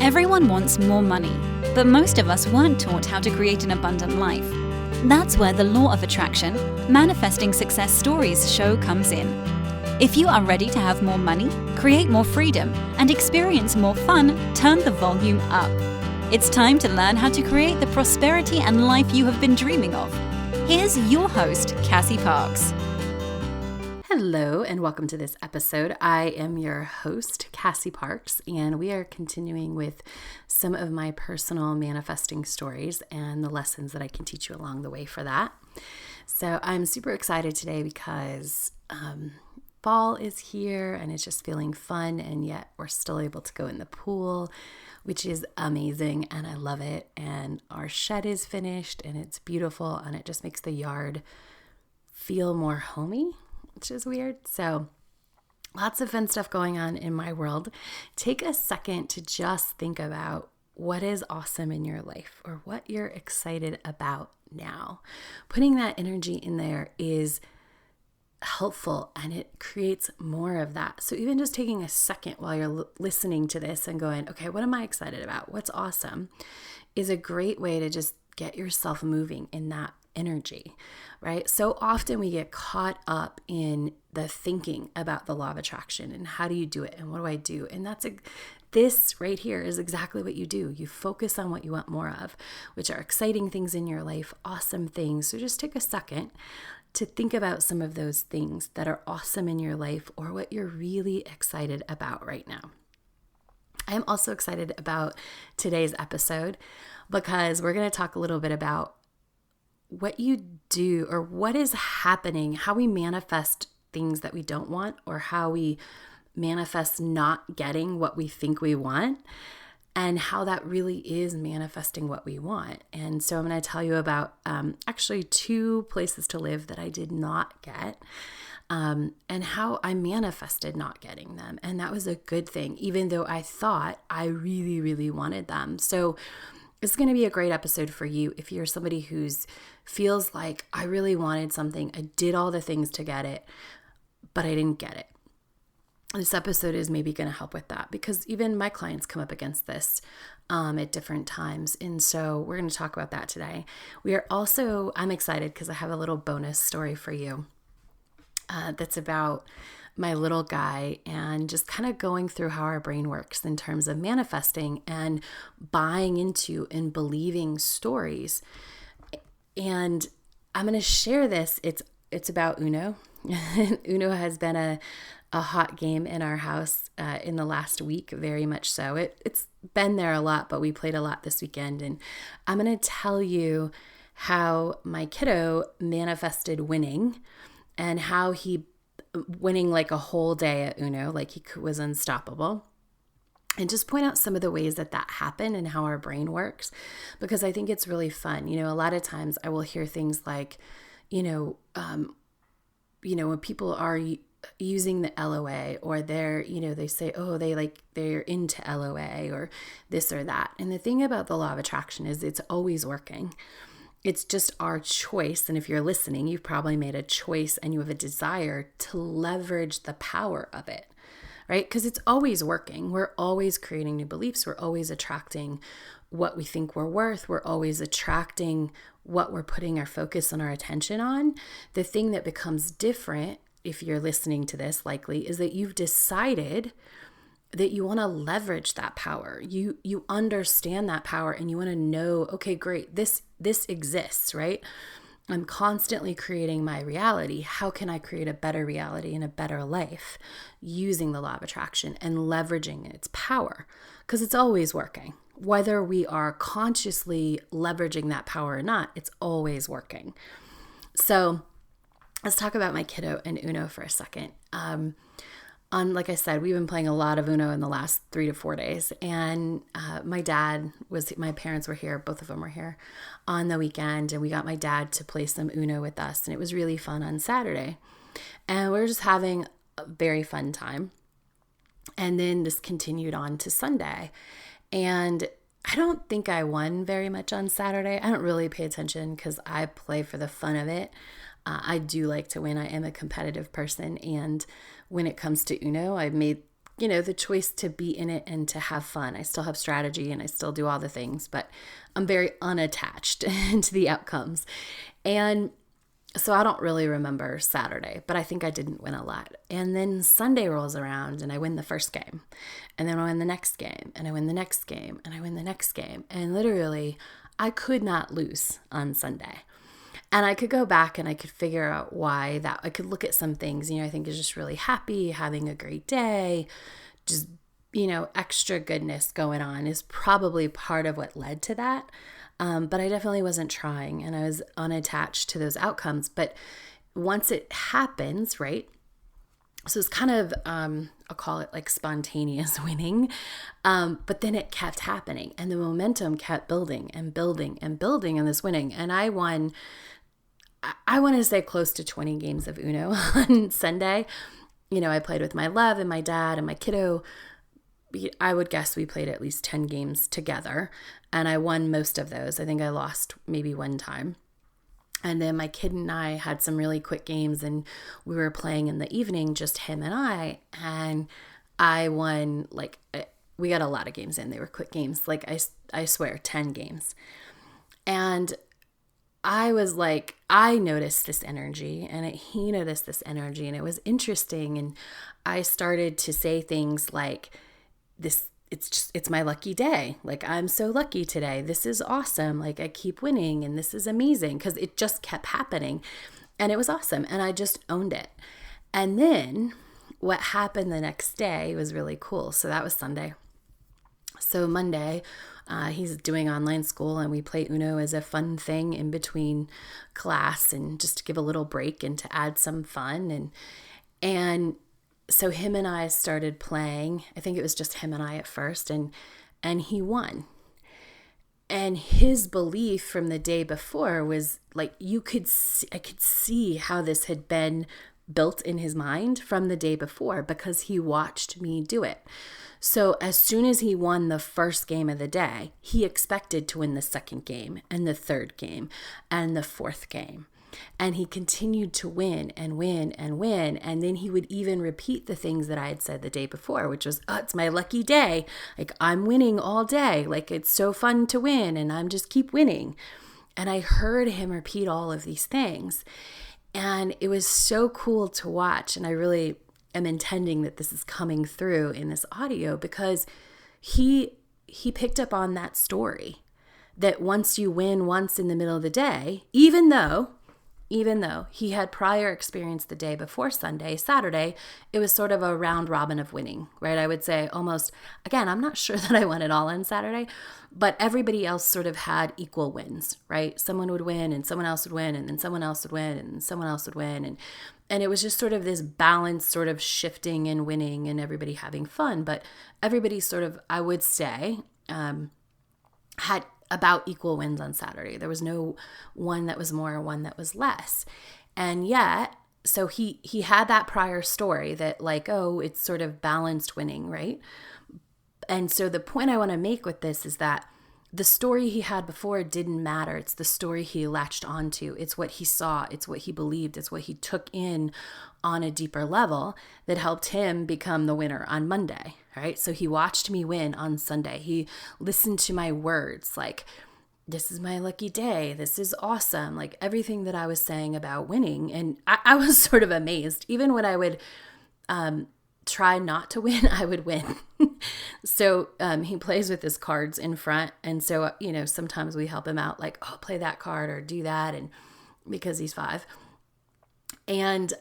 Everyone wants more money, but most of us weren't taught how to create an abundant life. That's where the law of attraction, Manifesting Success Stories show comes in. If you are ready to have more money, create more freedom, and experience more fun, turn the volume up. It's time to learn how to create the prosperity and life you have been dreaming of. Here's your host, Cassie Parks. Hello and welcome to this episode. I am your host, Cassie Parks, and we are continuing with some of my personal manifesting stories and the lessons that I can teach you along the way for that. So I'm super excited today because fall is here and it's just feeling fun, and yet we're still able to go in the pool, which is amazing and I love it. And our shed is finished and it's beautiful and it just makes the yard feel more homey, which is weird. So lots of fun stuff going on in my world. Take a second to just think about what is awesome in your life or what you're excited about now. Putting that energy in there is helpful and it creates more of that. So even just taking a second while you're listening to this and going, okay, what am I excited about? What's awesome? Is a great way to just get yourself moving in that energy, right? So often we get caught up in the thinking about the law of attraction and how do you do it and what do I do? And this right here is exactly what you do. You focus on what you want more of, which are exciting things in your life, awesome things. So just take a second to think about some of those things that are awesome in your life or what you're really excited about right now. I am also excited about today's episode because we're going to talk a little bit about what you do or what is happening, how we manifest things that we don't want, or how we manifest not getting what we think we want, and how that really is manifesting what we want. And so I'm going to tell you about actually 2 places to live that I did not get, and how I manifested not getting them. And that was a good thing, even though I thought I really, really wanted them. So it's going to be a great episode for you if you're somebody who feels like I really wanted something. I did all the things to get it, but I didn't get it. This episode is maybe going to help with that because even my clients come up against this at different times. And so we're going to talk about that today. I'm excited because I have a little bonus story for you that's about my little guy and just kind of going through how our brain works in terms of manifesting and buying into and believing stories. And I'm going to share this. It's about Uno. Uno has been a hot game in our house in the last week, very much so. It's been there a lot, but we played a lot this weekend. And I'm going to tell you how my kiddo manifested winning and how he winning like a whole day at Uno, like he was unstoppable. And just point out some of the ways that happened and how our brain works, because I think it's really fun. A lot of times I will hear things like, when people are using the LOA or they say, oh, they're into LOA or this or that. And the thing about the law of attraction is it's always working. It's just our choice. And if you're listening, you've probably made a choice and you have a desire to leverage the power of it, right? Because it's always working. We're always creating new beliefs. We're always attracting what we think we're worth. We're always attracting what we're putting our focus and our attention on. The thing that becomes different, if you're listening to this likely, is that you've decided that you want to leverage that power. You understand that power and you want to know, okay, great, this exists, right? I'm constantly creating my reality. How can I create a better reality and a better life using the law of attraction and leveraging its power? Because it's always working. Whether we are consciously leveraging that power or not, it's always working. So let's talk about my kiddo and Uno for a second. Like I said, we've been playing a lot of Uno in the last 3 to 4 days. And my parents were here, both of them were here on the weekend. And we got my dad to play some Uno with us. And it was really fun on Saturday. And we were just having a very fun time. And then this continued on to Sunday. And I don't think I won very much on Saturday. I don't really pay attention because I play for the fun of it. I do like to win. I am a competitive person. And when it comes to Uno, I made the choice to be in it and to have fun. I still have strategy and I still do all the things, but I'm very unattached to the outcomes. And so I don't really remember Saturday, but I think I didn't win a lot. And then Sunday rolls around and I win the first game. And then I win the next game and I win the next game and I win the next game. And literally I could not lose on Sunday. And I could go back and I could figure out why that. I could look at some things, I think is just really happy, having a great day, just, extra goodness going on is probably part of what led to that. But I definitely wasn't trying and I was unattached to those outcomes. But once it happens, right? So it's kind of, I'll call it like spontaneous winning. But then it kept happening and the momentum kept building and building and building in this winning. And I won, I want to say close to 20 games of Uno on Sunday. I played with my love and my dad and my kiddo. I would guess we played at least 10 games together and I won most of those. I think I lost maybe one time. And then my kid and I had some really quick games and we were playing in the evening, just him and I won we got a lot of games in. They were quick games. I swear 10 games. And I was like, I noticed this energy and he noticed this energy and it was interesting. And I started to say things like it's my lucky day. I'm so lucky today. This is awesome. I keep winning and this is amazing because it just kept happening and it was awesome. And I just owned it. And then what happened the next day was really cool. So that was Sunday. So Monday, he's doing online school and we play Uno as a fun thing in between class and just to give a little break and to add some fun. And so him and I started playing. I think it was just him and I at first and he won. And his belief from the day before was I could see how this had been built in his mind from the day before because he watched me do it. So as soon as he won the first game of the day, he expected to win the second game and the third game and the fourth game. And he continued to win and win and win. And then he would even repeat the things that I had said the day before, which was, it's my lucky day. I'm winning all day. It's so fun to win and I'm just keep winning. And I heard him repeat all of these things. And it was so cool to watch. And I really am intending that this is coming through in this audio because he picked up on that story that once you win once in the middle of the day, even though he had prior experience the day before Saturday, it was sort of a round robin of winning, right? I would say almost, again, I'm not sure that I won it all on Saturday, but everybody else sort of had equal wins, right? Someone would win and someone else would win and then someone else would win and someone else would win. And it was just sort of this balance sort of shifting and winning and everybody having fun. But everybody sort of, I would say, had about equal wins on Saturday. There was no one that was more or one that was less. And yet, so he had that prior story that it's sort of balanced winning, right? And so the point I want to make with this is that the story he had before didn't matter. It's the story he latched onto. It's what he saw. It's what he believed. It's what he took in on a deeper level that helped him become the winner on Monday, right? So he watched me win on Sunday. He listened to my words this is my lucky day. This is awesome. Everything that I was saying about winning. And I was sort of amazed. Even when I would try not to win, I would win. So he plays with his cards in front. And so, sometimes we help him out play that card or do that. And because he's 5. And,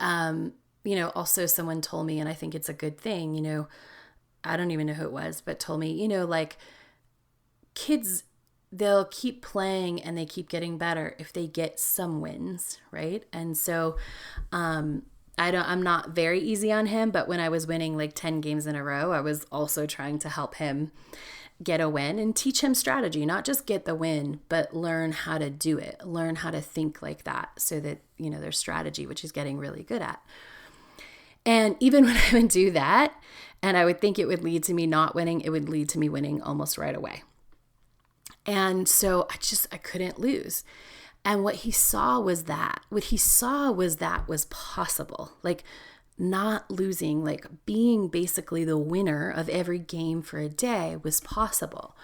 also someone told me, and I think it's a good thing, I don't even know who it was, but told me, kids, they'll keep playing and they keep getting better if they get some wins, right? And so, I'm not very easy on him, but when I was winning 10 games in a row, I was also trying to help him get a win and teach him strategy, not just get the win, but learn how to do it, learn how to think like that so that, there's strategy, which he's getting really good at. And even when I would do that, and I would think it would lead to me not winning, it would lead to me winning almost right away. And so I couldn't lose. And what he saw was that was possible. not losing, like being basically the winner of every game for a day was possible.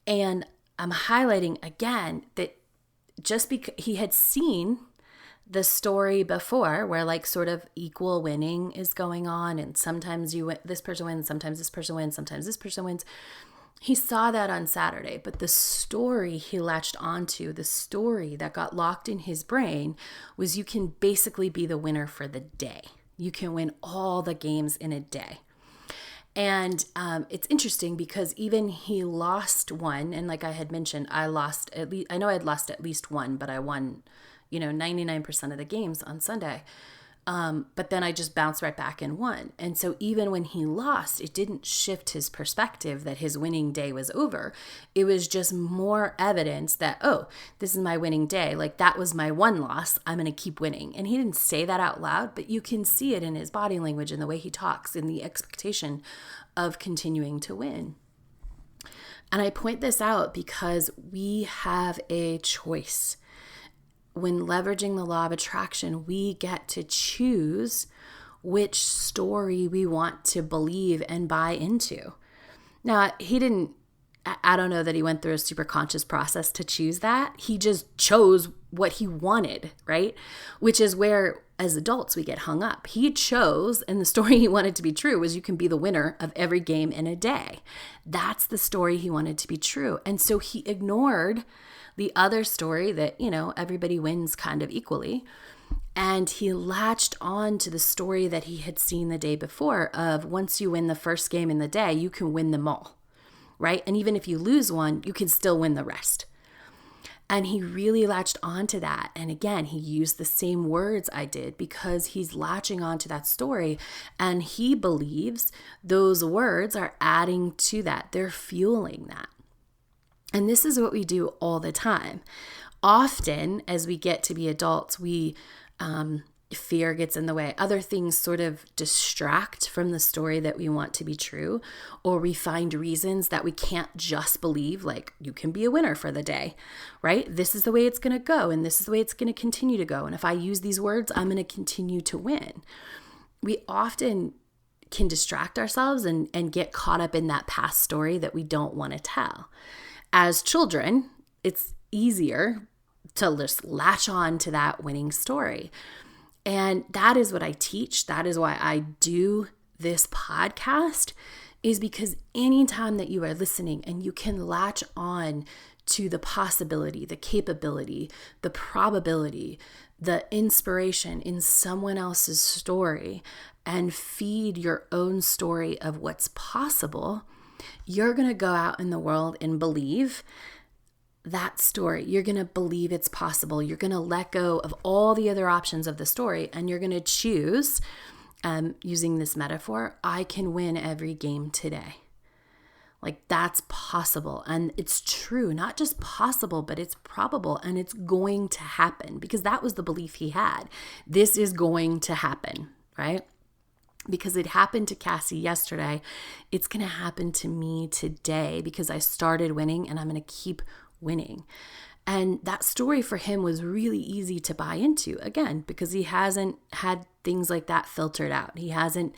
And I'm highlighting again that just because he had seen the story before where like sort of equal winning is going on, and sometimes this person wins, sometimes this person wins, sometimes this person wins. He saw that on Saturday, but the story he latched onto, the story that got locked in his brain was you can basically be the winner for the day. You can win all the games in a day. And it's interesting because even he lost one, and like I had mentioned, I know I had lost at least one, but I won 99% of the games on Sunday. But then I just bounced right back and won. And so even when he lost, it didn't shift his perspective that his winning day was over. It was just more evidence that, oh, this is my winning day. Like that was my one loss. I'm going to keep winning. And he didn't say that out loud, but you can see it in his body language and the way he talks and the expectation of continuing to win. And I point this out because we have a choice. When leveraging the law of attraction, we get to choose which story we want to believe and buy into. Now, I don't know that he went through a super conscious process to choose that. He just chose what he wanted, right? Which is where, as adults, we get hung up. He chose, and the story he wanted to be true was you can be the winner of every game in a day. That's the story he wanted to be true. And so he ignored the other story that, everybody wins kind of equally. And he latched on to the story that he had seen the day before of once you win the first game in the day, you can win them all, right? And even if you lose one, you can still win the rest. And he really latched onto that. And again, he used the same words I did because he's latching onto that story. And he believes those words are adding to that. They're fueling that. And this is what we do all the time. Often, as we get to be adults, fear gets in the way. Other things sort of distract from the story that we want to be true, or we find reasons that we can't just believe, like you can be a winner for the day, right? This is the way it's going to go, and this is the way it's going to continue to go. And if I use these words, I'm going to continue to win. We often can distract ourselves and get caught up in that past story that we don't want to tell. As children, it's easier to just latch on to that winning story. And that is what I teach. That is why I do this podcast, is because anytime that you are listening and you can latch on to the possibility, the capability, the probability, the inspiration in someone else's story and feed your own story of what's possible, you're going to go out in the world and believe that story. You're going to believe it's possible. You're going to let go of all the other options of the story, and you're going to choose, using this metaphor, I can win every game today. Like that's possible. And it's true, not just possible, but it's probable, and it's going to happen, because that was the belief he had. This is going to happen, right? Because it happened to Cassie yesterday, it's going to happen to me today because I started winning and I'm going to keep winning. And that story for him was really easy to buy into, again, because he hasn't had things like that filtered out. He hasn't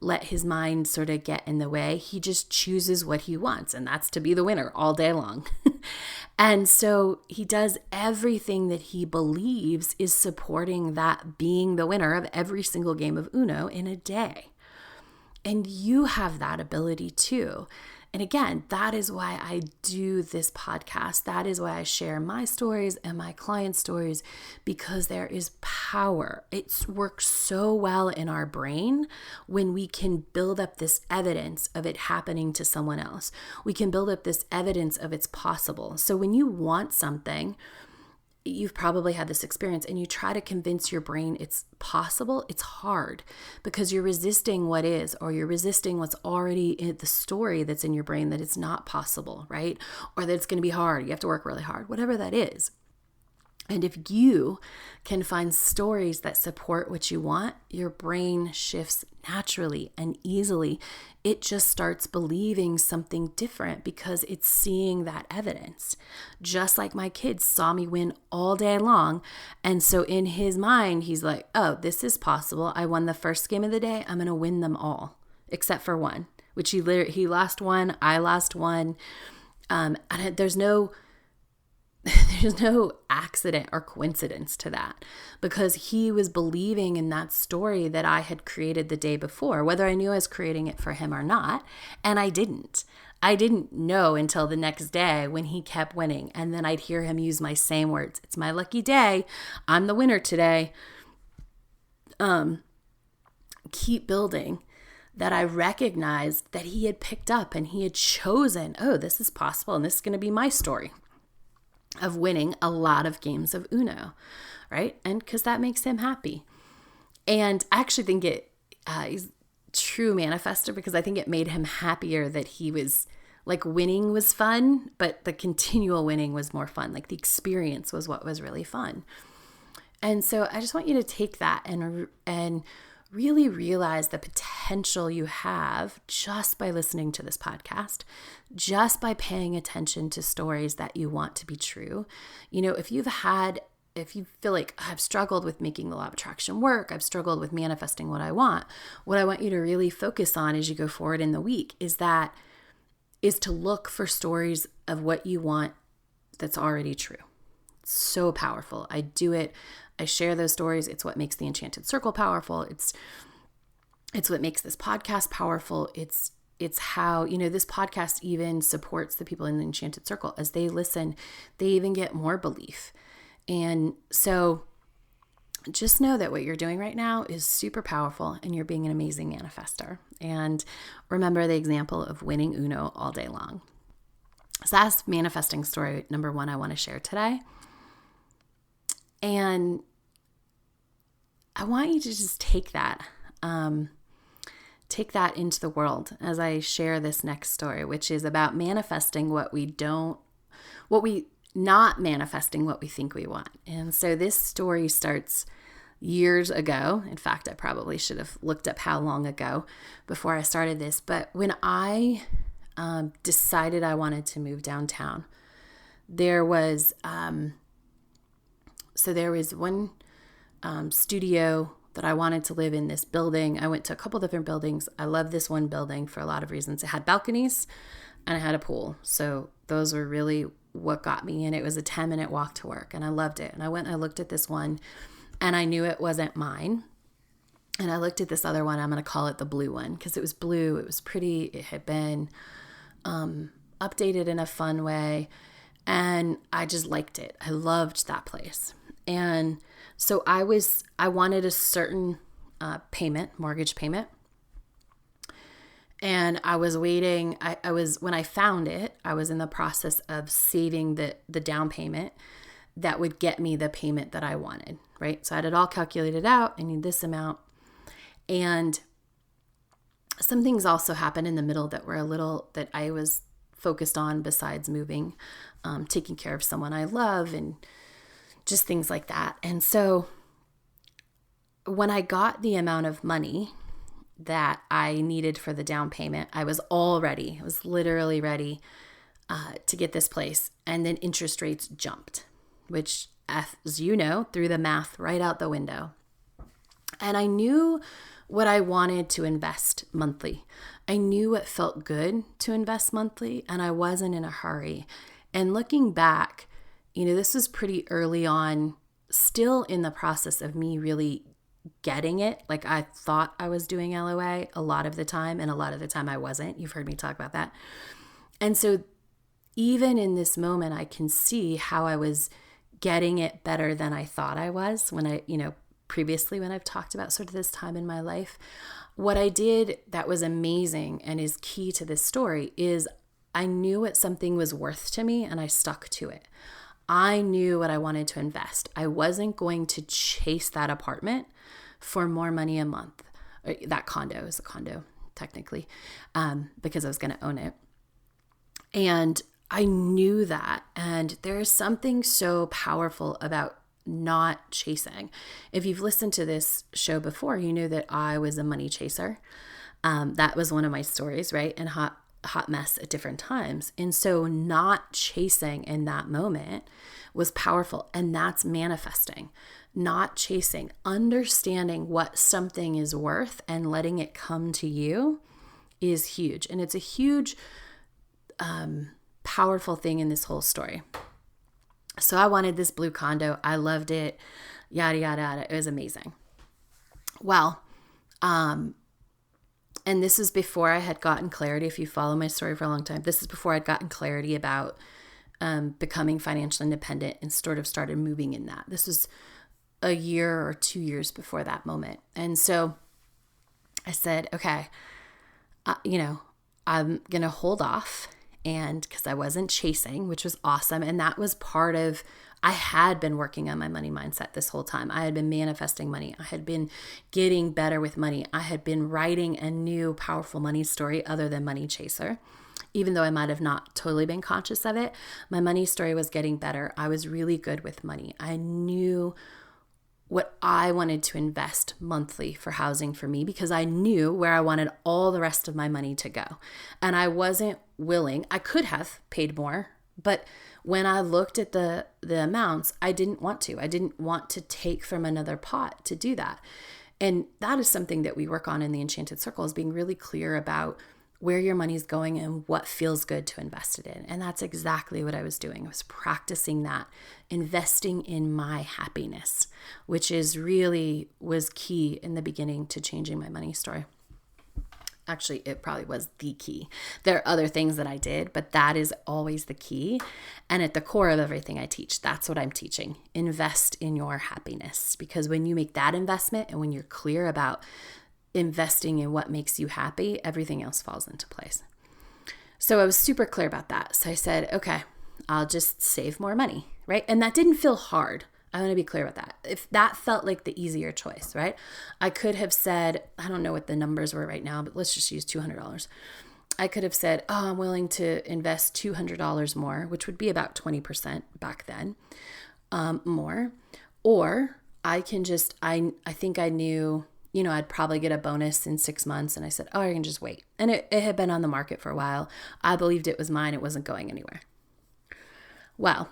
let his mind sort of get in the way. He just chooses what he wants, and that's to be the winner all day long. And so he does everything that he believes is supporting that being the winner of every single game of Uno in a day. And you have that ability too. And again, that is why I do this podcast. That is why I share my stories and my clients' stories, because there is power. It works so well in our brain when we can build up this evidence of it happening to someone else. We can build up this evidence of it's possible. So when you want something, you've probably had this experience and you try to convince your brain it's possible, it's hard because you're resisting what is, or you're resisting what's already in the story that's in your brain that it's not possible, right? Or that it's going to be hard. You have to work really hard, whatever that is. And if you can find stories that support what you want, your brain shifts naturally and easily. It just starts believing something different because it's seeing that evidence. Just like my kids saw me win all day long. And so in his mind, he's like, oh, this is possible. I won the first game of the day. I'm going to win them all, except for one, which he lost one. I lost one. And there's no accident or coincidence to that, because he was believing in that story that I had created the day before, whether I knew I was creating it for him or not. And I didn't know until the next day when he kept winning. And then I'd hear him use my same words. It's my lucky day. I'm the winner today. Keep building. That I recognized that he had picked up and he had chosen, oh, this is possible. And this is going to be my story of winning a lot of games of Uno, right? And because that makes him happy. And I actually think he's a true manifester, because I think it made him happier that he was like, winning was fun, but the continual winning was more fun. Like the experience was what was really fun. And so I just want you to take that and really realize the potential you have just by listening to this podcast, just by paying attention to stories that you want to be true. You know, if you feel like I've struggled with making the law of attraction work, I've struggled with manifesting what I want you to really focus on as you go forward in the week is to look for stories of what you want that's already true. It's so powerful. I do it. I share those stories. It's what makes the Enchanted Circle powerful. It's what makes this podcast powerful. It's how, this podcast even supports the people in the Enchanted Circle. As they listen, they even get more belief. And so just know that what you're doing right now is super powerful and you're being an amazing manifester. And remember the example of winning Uno all day long. So that's manifesting story number 1 I want to share today. And I want you to just take that into the world as I share this next story, which is about manifesting not manifesting what we think we want. And so this story starts years ago. In fact, I probably should have looked up how long ago before I started this. But when I decided I wanted to move downtown, there was one studio that I wanted to live in this building. I went to a couple different buildings. I love this one building for a lot of reasons. It had balconies and it had a pool. So those were really what got me. And it was a 10-minute walk to work and I loved it. And I went and I looked at this one and I knew it wasn't mine. And I looked at this other one. I'm going to call it the blue one because it was blue. It was pretty. It had been updated in a fun way. And I just liked it. I loved that place. And so I wanted a certain mortgage payment. And I was waiting. When I found it, I was in the process of saving the down payment that would get me the payment that I wanted, right? So I had it all calculated out. I need this amount. And some things also happened in the middle that I was focused on besides moving, taking care of someone I love and just things like that. And so when I got the amount of money that I needed for the down payment, I was literally ready to get this place. And then interest rates jumped, which, as you know, threw the math right out the window. And I knew what I wanted to invest monthly. I knew what felt good to invest monthly, and I wasn't in a hurry. And looking back, this was pretty early on, still in the process of me really getting it. Like I thought I was doing LOA a lot of the time, and a lot of the time I wasn't. You've heard me talk about that. And so even in this moment, I can see how I was getting it better than I thought I was previously when I've talked about sort of this time in my life. What I did that was amazing and is key to this story is I knew what something was worth to me and I stuck to it. I knew what I wanted to invest. I wasn't going to chase that apartment for more money a month. That condo is a condo, technically, because I was going to own it. And I knew that. And there is something so powerful about not chasing. If you've listened to this show before, you know that I was a money chaser. That was one of my stories, right? And hot mess at different times. And so not chasing in that moment was powerful. And that's manifesting, not chasing, understanding what something is worth and letting it come to you is huge. And it's a huge, powerful thing in this whole story. So I wanted this blue condo. I loved it. Yada, yada, yada. It was amazing. Well, and this is before I had gotten clarity. If you follow my story for a long time, this is before I'd gotten clarity about becoming financially independent and sort of started moving in that. This was a year or 2 years before that moment. And so I said, okay, I'm going to hold off. And because I wasn't chasing, which was awesome. And that was part of, I had been working on my money mindset this whole time. I had been manifesting money. I had been getting better with money. I had been writing a new powerful money story other than Money Chaser. Even though I might have not totally been conscious of it, my money story was getting better. I was really good with money. I knew what I wanted to invest monthly for housing for me because I knew where I wanted all the rest of my money to go. And I wasn't willing, I could have paid more, but when I looked at the amounts, I didn't want to. I didn't want to take from another pot to do that. And that is something that we work on in the Enchanted Circle, is being really clear about where your money's going and what feels good to invest it in. And that's exactly what I was doing. I was practicing that, investing in my happiness, which is really was key in the beginning to changing my money story. Actually, it probably was the key. There are other things that I did, but that is always the key. And at the core of everything I teach, that's what I'm teaching. Invest in your happiness. Because when you make that investment and when you're clear about investing in what makes you happy, everything else falls into place. So I was super clear about that. So I said, okay, I'll just save more money, right? And that didn't feel hard. I want to be clear with that. If that felt like the easier choice, right? I could have said, I don't know what the numbers were right now, but let's just use $200. I could have said, oh, I'm willing to invest $200 more, which would be about 20% back then, more. Or I can just, I think I knew, I'd probably get a bonus in 6 months. And I said, oh, I can just wait. And it had been on the market for a while. I believed it was mine. It wasn't going anywhere. Well,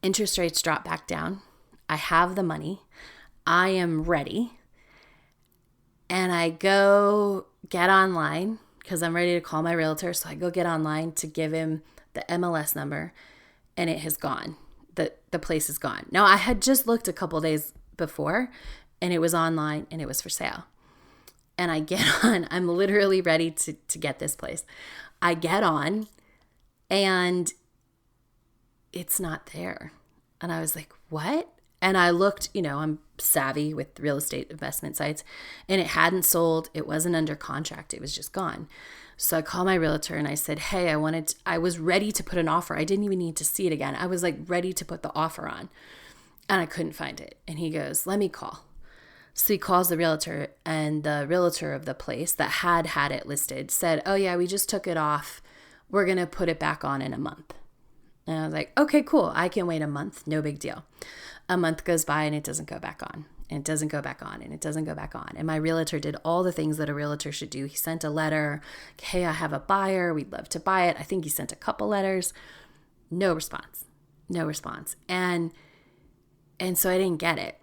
interest rates drop back down. I have the money. I am ready. And I go get online because I'm ready to call my realtor. So I go get online to give him the MLS number, and it has gone. The place is gone. Now, I had just looked a couple days before, and it was online, and it was for sale. And I get on. I'm literally ready to get this place. I get on, and it's not there. And I was like, what? And I looked, I'm savvy with real estate investment sites, and it hadn't sold. It wasn't under contract. It was just gone. So I called my realtor and I said, hey, I was ready to put an offer. I didn't even need to see it again. I was like ready to put the offer on, and I couldn't find it. And he goes, let me call. So he calls the realtor, and the realtor of the place that had it listed said, oh yeah, we just took it off. We're going to put it back on in a month. And I was like, okay, cool. I can wait a month. No big deal. A month goes by and it doesn't go back on. And it doesn't go back on. And it doesn't go back on. And my realtor did all the things that a realtor should do. He sent a letter. Hey, I have a buyer. We'd love to buy it. I think he sent a couple letters. No response. No response. And so I didn't get it.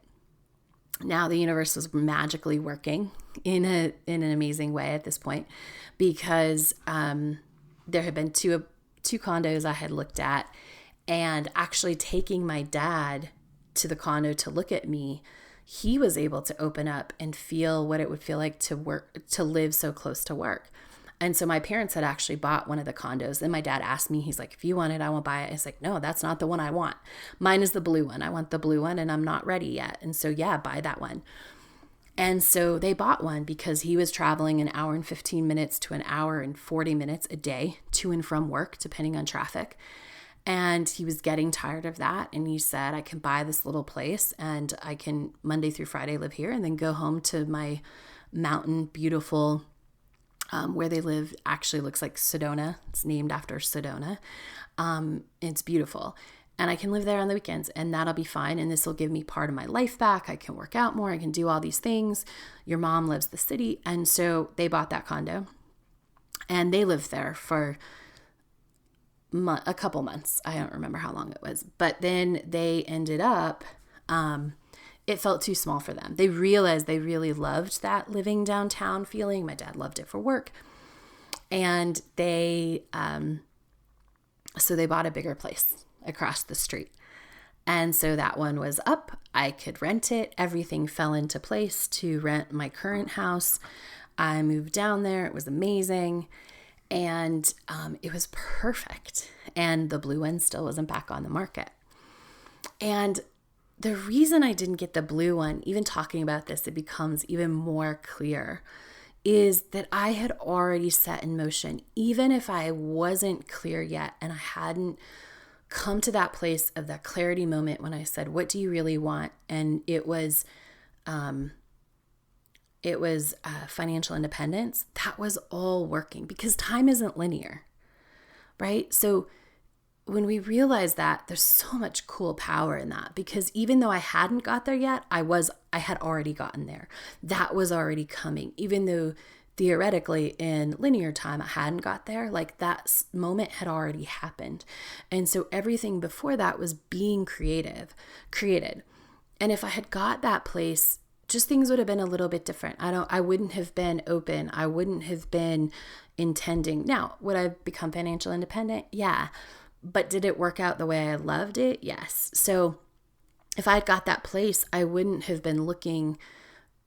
Now the universe was magically working in an amazing way at this point, because there had been two condos I had looked at, and actually taking my dad to the condo to look at me, he was able to open up and feel what it would feel like to live so close to work. And so my parents had actually bought one of the condos. And my dad asked me, he's like, if you want it, I won't buy it. I was like, no, that's not the one I want. Mine is the blue one. I want the blue one, and I'm not ready yet. And so, yeah, buy that one. And so they bought one because he was traveling an hour and 15 minutes to an hour and 40 minutes a day to and from work, depending on traffic. And he was getting tired of that. And he said, I can buy this little place and I can Monday through Friday live here and then go home to my mountain, beautiful Where they live actually looks like Sedona. It's named after Sedona. It's beautiful. And I can live there on the weekends, and that'll be fine. And this will give me part of my life back. I can work out more. I can do all these things. Your mom lives the city. And so they bought that condo, and they lived there for a couple months. I don't remember how long it was. But then they ended up, it felt too small for them. They realized they really loved that living downtown feeling. My dad loved it for work. And so they bought a bigger place across the street. And so that one was up. I could rent it. Everything fell into place to rent my current house. I moved down there. It was amazing. And it was perfect. And the blue one still wasn't back on the market. And the reason I didn't get the blue one, even talking about this, it becomes even more clear, is that I had already set in motion, even if I wasn't clear yet and I hadn't come to that place of that clarity moment when I said, what do you really want? And it was financial independence. That was all working because time isn't linear, right? So when we realize that, there's so much cool power in that, because even though I hadn't got there yet, I had already gotten there. That was already coming. Even though theoretically in linear time, I hadn't got there, like that moment had already happened. And so everything before that was being created. And if I had got that place, just things would have been a little bit different. I wouldn't have been open. I wouldn't have been intending. Now, would I become financial independent? Yeah. But did it work out the way I loved it? Yes. So if I had got that place, I wouldn't have been looking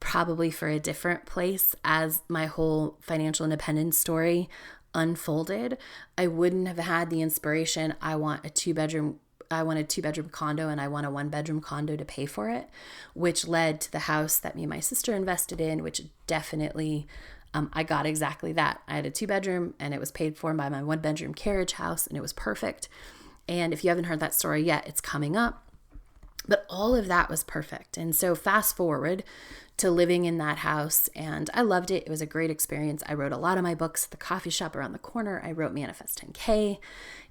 probably for a different place as my whole financial independence story unfolded. I wouldn't have had the inspiration, I want a two-bedroom condo and I want a 1-bedroom condo to pay for it, which led to the house that me and my sister invested in, which definitely I got exactly that. I had a 2-bedroom and it was paid for by my 1-bedroom carriage house, and it was perfect. And if you haven't heard that story yet, it's coming up. But all of that was perfect. And so fast forward to living in that house, and I loved it. It was a great experience. I wrote a lot of my books at the coffee shop around the corner. I wrote Manifest 10K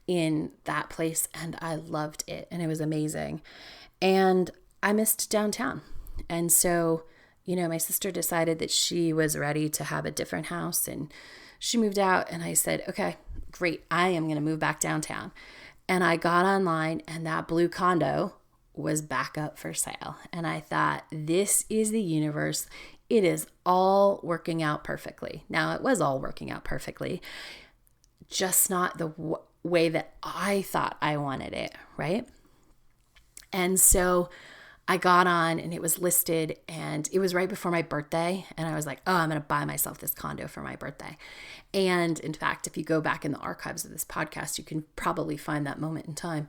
in that place, and I loved it, and it was amazing. And I missed downtown. And so my sister decided that she was ready to have a different house, and she moved out, and I said, okay, great. I am going to move back downtown. And I got online, and that blue condo was back up for sale. And I thought, this is the universe. It is all working out perfectly. Now, it was all working out perfectly, just not the way that I thought I wanted it, right? And so I got on, and it was listed, and it was right before my birthday. And I was like, oh, I'm going to buy myself this condo for my birthday. And in fact, if you go back in the archives of this podcast, you can probably find that moment in time.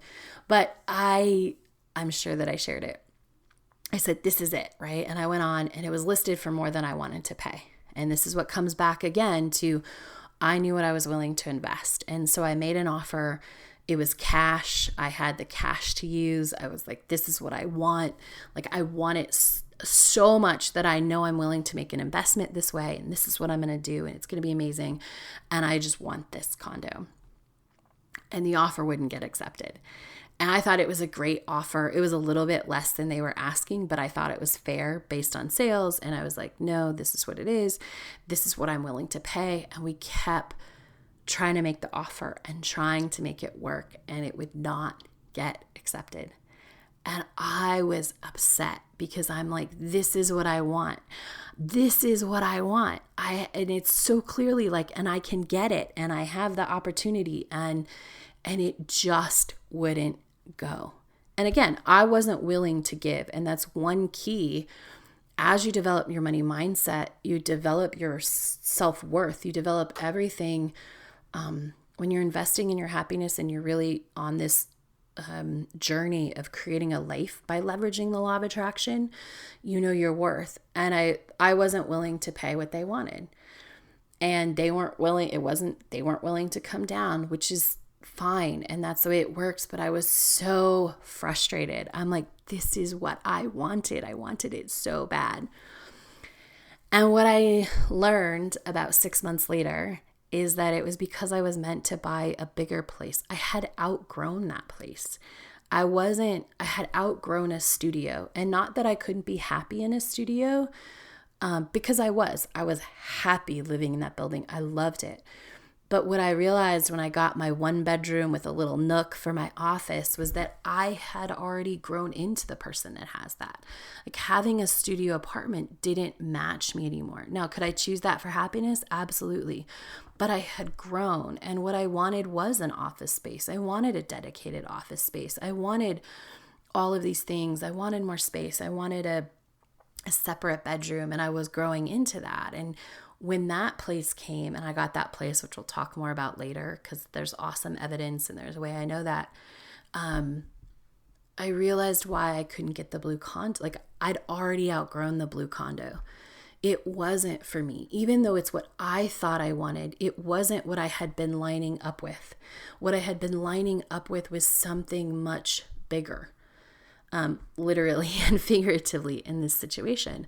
But I'm sure that I shared it. I said, this is it, right? And I went on, and it was listed for more than I wanted to pay. And this is what comes back again to, I knew what I was willing to invest. And so I made an offer. It was cash. I had the cash to use. I was like, this is what I want. Like, I want it so much that I know I'm willing to make an investment this way. And this is what I'm going to do. And it's going to be amazing. And I just want this condo. And the offer wouldn't get accepted. And I thought it was a great offer. It was a little bit less than they were asking, but I thought it was fair based on sales. And I was like, no, this is what it is. This is what I'm willing to pay. And we kept trying to make the offer and trying to make it work, and it would not get accepted. And I was upset because I'm like, this is what I want. This is what I want. And it's so clearly like, and I can get it, and I have the opportunity, and it just wouldn't go. And again, I wasn't willing to give. And that's one key. As you develop your money mindset, you develop your self-worth, you develop everything. When you're investing in your happiness and you're really on this journey of creating a life by leveraging the law of attraction, you know your worth. And I wasn't willing to pay what they wanted, and they weren't willing to come down, which is fine. And that's the way it works. But I was so frustrated. I'm like, this is what I wanted. I wanted it so bad. And what I learned about 6 months later is that it was because I was meant to buy a bigger place. I had outgrown that place. I had outgrown a studio. And not that I couldn't be happy in a studio, because I was happy living in that building. I loved it. But what I realized when I got my 1 bedroom with a little nook for my office was that I had already grown into the person that has that. Like, having a studio apartment didn't match me anymore. Now, could I choose that for happiness? Absolutely. But I had grown, and what I wanted was an office space. I wanted a dedicated office space. I wanted all of these things. I wanted more space. I wanted a separate bedroom, and I was growing into that. And when that place came, and I got that place, which we'll talk more about later because there's awesome evidence and there's a way I know that, I realized why I couldn't get the blue condo. Like, I'd already outgrown the blue condo. It wasn't for me. Even though it's what I thought I wanted, it wasn't what I had been lining up with. What I had been lining up with was something much bigger, literally and figuratively in this situation.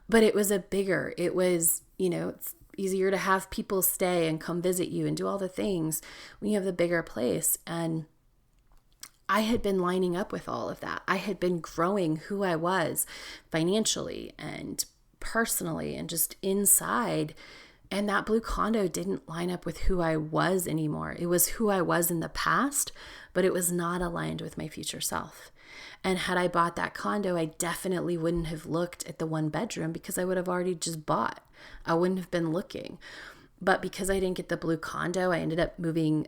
But it was it was, it's easier to have people stay and come visit you and do all the things when you have the bigger place. And I had been lining up with all of that. I had been growing who I was financially and personally and just inside. And that blue condo didn't line up with who I was anymore. It was who I was in the past, but it was not aligned with my future self. And had I bought that condo, I definitely wouldn't have looked at the 1 bedroom because I would have already just bought. I wouldn't have been looking. But because I didn't get the blue condo, I ended up moving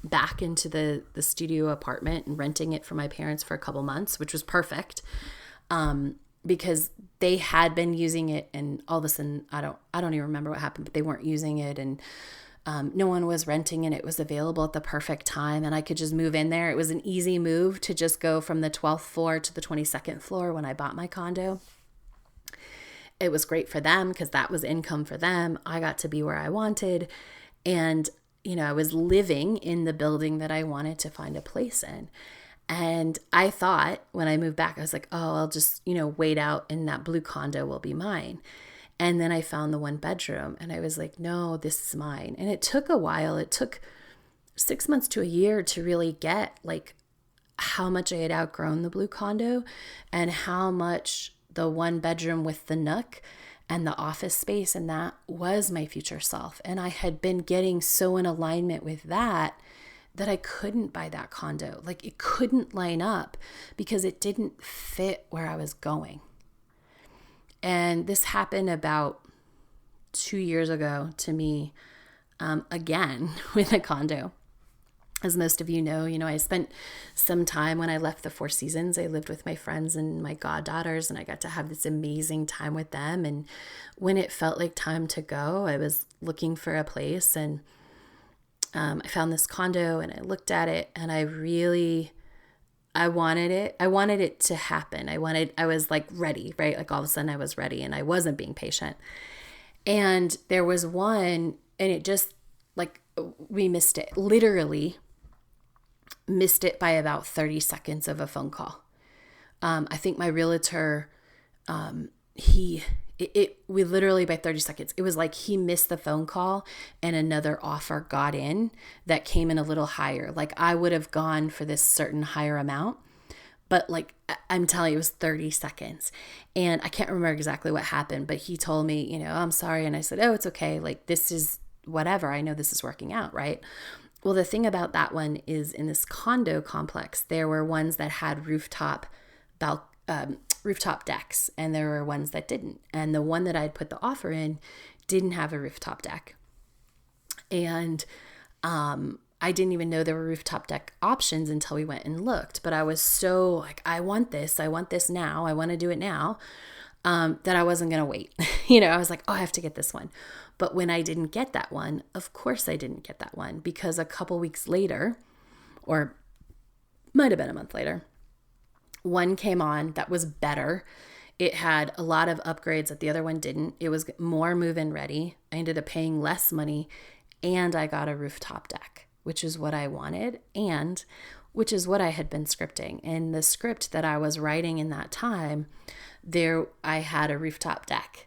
back into the studio apartment and renting it for my parents for a couple months, which was perfect, because they had been using it, and all of a sudden, I don't even remember what happened, but they weren't using it, and no one was renting, and it was available at the perfect time, and I could just move in there. It was an easy move to just go from the 12th floor to the 22nd floor when I bought my condo. It was great for them because that was income for them. I got to be where I wanted, and I was living in the building that I wanted to find a place in. And I thought when I moved back, I was like, oh, I'll just, wait out and that blue condo will be mine. And then I found the 1 bedroom and I was like, no, this is mine. And it took a while. It took 6 months to a year to really get like how much I had outgrown the blue condo and how much the 1 bedroom with the nook and the office space and that was my future self. And I had been getting so in alignment with that I couldn't buy that condo. Like, it couldn't line up because it didn't fit where I was going. And this happened about 2 years ago to me, again, with a condo. As most of you know, I spent some time when I left the Four Seasons. I lived with my friends and my goddaughters, and I got to have this amazing time with them. And when it felt like time to go, I was looking for a place, and I found this condo, and I looked at it, and I wanted it. I wanted it to happen. I was like ready, right? Like all of a sudden I was ready, and I wasn't being patient. And there was one, and it just like, we missed it, literally missed it by about 30 seconds of a phone call. I think my realtor, we literally by 30 seconds, it was like he missed the phone call and another offer got in that came in a little higher. Like, I would have gone for this certain higher amount, but like, I'm telling you, it was 30 seconds. And I can't remember exactly what happened, but he told me, I'm sorry. And I said, oh, it's okay. Like, this is whatever. I know this is working out, right? Well, the thing about that one is in this condo complex, there were ones that had rooftop decks, and there were ones that didn't. And the one that I'd put the offer in didn't have a rooftop deck. And I didn't even know there were rooftop deck options until we went and looked. But I was so like, I want this now, I want to do it now, that I wasn't going to wait. I was like, oh, I have to get this one. But when I didn't get that one, of course I didn't get that one, because a couple weeks later, or might have been a month later, one came on that was better. It had a lot of upgrades that the other one didn't. It was more move-in ready. I ended up paying less money, and I got a rooftop deck, which is what I wanted, and which is what I had been scripting. In the script that I was writing in that time, I had a rooftop deck.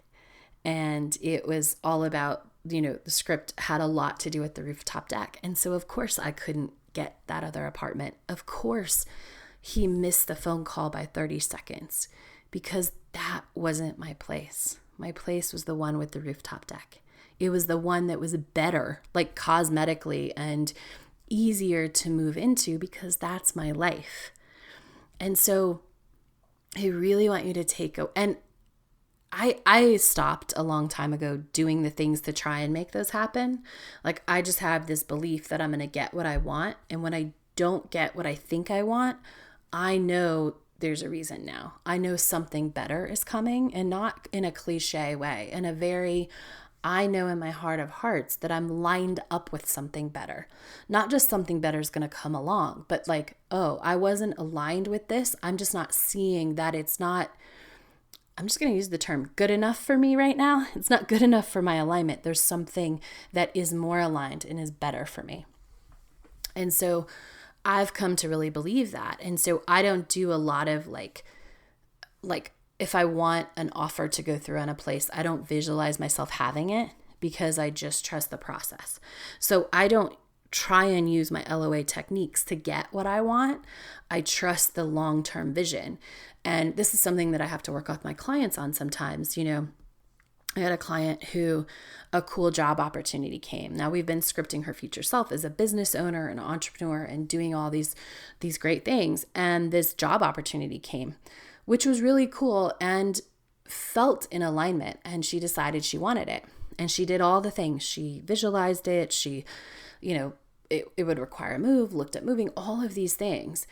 And it was all about, the script had a lot to do with the rooftop deck. And so of course I couldn't get that other apartment. Of course he missed the phone call by 30 seconds because that wasn't my place. My place was the one with the rooftop deck. It was the one that was better, like cosmetically and easier to move into because that's my life. And so I really want you to and I stopped a long time ago doing the things to try and make those happen. Like I just have this belief that I'm going to get what I want. And when I don't get what I think I want, I know there's a reason now. I know something better is coming, and not in a cliche way, in a very, I know in my heart of hearts that I'm lined up with something better. Not just something better is going to come along, but like, oh, I wasn't aligned with this. I'm just not seeing that it's not, I'm just going to use the term good enough for me right now. It's not good enough for my alignment. There's something that is more aligned and is better for me. And so I've come to really believe that. And so I don't do a lot of like if I want an offer to go through on a place, I don't visualize myself having it because I just trust the process. So I don't try and use my LOA techniques to get what I want. I trust the long-term vision. And this is something that I have to work with my clients on sometimes. I had a client who a cool job opportunity came. Now we've been scripting her future self as a business owner, an entrepreneur, and doing all these great things. And this job opportunity came, which was really cool and felt in alignment. And she decided she wanted it. And she did all the things. She visualized it. She, it would require a move, looked at moving, all of these things.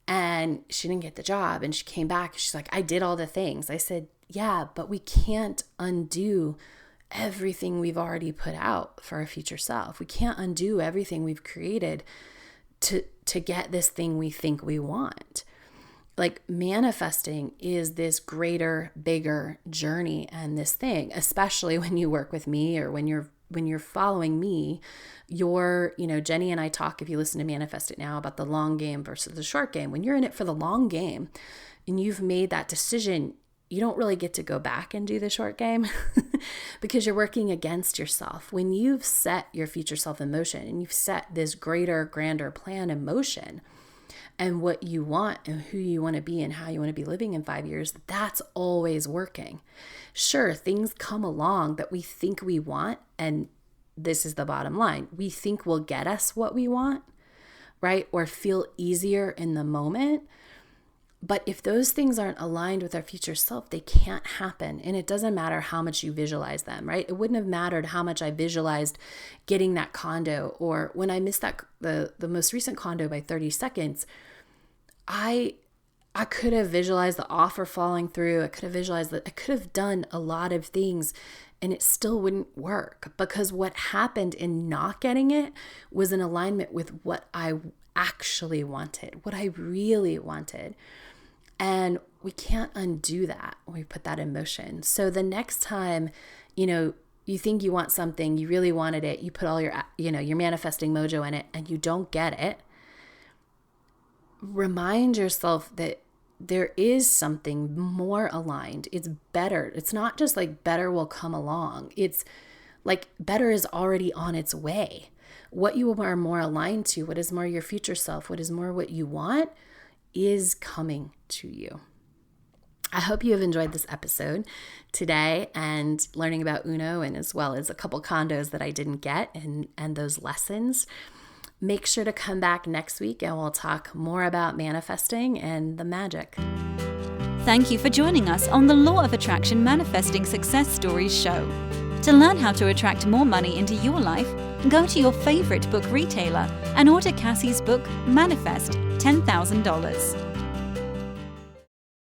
And she didn't get the job. And she came back. She's like, I did all the things. I said, yeah, but we can't undo everything we've already put out for our future self. We can't undo everything we've created to get this thing we think we want. Like manifesting is this greater, bigger journey and this thing, especially when you work with me or when you're following me, Jenny and I talk, if you listen to Manifest It Now, about the long game versus the short game. When you're in it for the long game and you've made that decision, you don't really get to go back and do the short game because you're working against yourself. When you've set your future self in motion and you've set this greater, grander plan in motion and what you want and who you want to be and how you want to be living in 5 years, that's always working. Sure, things come along that we think we want, and this is the bottom line. We think will get us what we want, right? Or feel easier in the moment. But if those things aren't aligned with our future self, they can't happen. And it doesn't matter how much you visualize them, right? It wouldn't have mattered how much I visualized getting that condo, or when I missed that the most recent condo by 30 seconds, I could have visualized the offer falling through. I could have visualized that. I could have done a lot of things and it still wouldn't work, because what happened in not getting it was in alignment with what I actually wanted, what I really wanted. And we can't undo that when we put that in motion. So the next time, you think you want something, you really wanted it, you put all your, your manifesting mojo in it and you don't get it, remind yourself that there is something more aligned. It's better. It's not just like better will come along. It's like better is already on its way. What you are more aligned to, what is more your future self, what is more what you want, is coming to you. I hope you have enjoyed this episode today and learning about Uno, and as well as a couple condos that I didn't get and those lessons. Make sure to come back next week and we'll talk more about manifesting and the magic. Thank you for joining us on the Law of Attraction Manifesting Success Stories show. To learn how to attract more money into your life, go to your favorite book retailer and order Cassie's book, Manifest $10,000.